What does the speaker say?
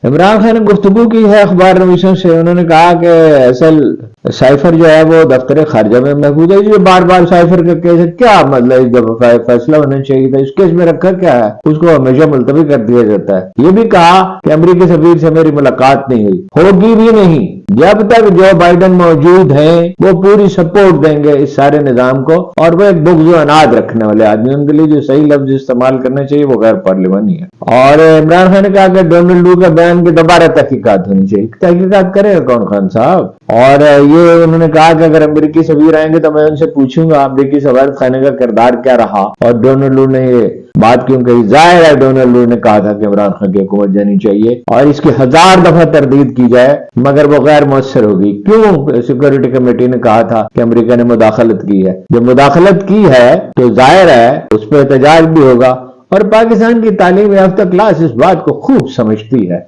इमरान खान ने गुफ्तगू की है अखबार नवीसों से। उन्होंने कहा कि असल साइफर जो है वो दफ्तर खारजा में महफूज है। जो बार बार साइफर का केस है, क्या मतलब फैसला होना चाहिए था, इस केस में रखा क्या है, उसको हमेशा मुलतवी कर दिया जाता है। ये भी कहा कि अमरीकी सफीर से मेरी मुलाकात नहीं हुई, होगी भी नहीं। जब तक जो बाइडन मौजूद हैं वो पूरी सपोर्ट देंगे इस सारे निजाम को, और वो एक बुग़्ज़ अनाज रखने वाले आदमी, उनके लिए जो सही लफ्ज इस्तेमाल करना चाहिए वो गैर पार्लिमानी है। और इमरान खान ने कहा कि डोनाल्ड लू के बयान की दोबारा तहकीकात होनी चाहिए। तहकीकात करेगा कौन खान साहब? और ये उन्होंने कहा कि अगर अमेरिकी सफीर आएंगे तो मैं उनसे पूछूंगा अमेरिकी सफारत खाने का किरदार क्या रहा, और डोनाल्ड लू ने ये बात क्यों कही। जाहिर है डोनाल्ड लू ने कहा था कि इमरान खान की हुकूमत जानी चाहिए और इसकी 1000 दफा तरदीद की जाए, मगर वो गैर मुअस्सर होगी। क्यों? सिक्योरिटी कमेटी ने कहा था कि अमेरिका ने मुदाखलत की है। जब मुदाखलत की है तो जाहिर है उस पर एहतजाज भी होगा, और पाकिस्तान की तालीम याफ्ता क्लास इस बात को खूब समझती है।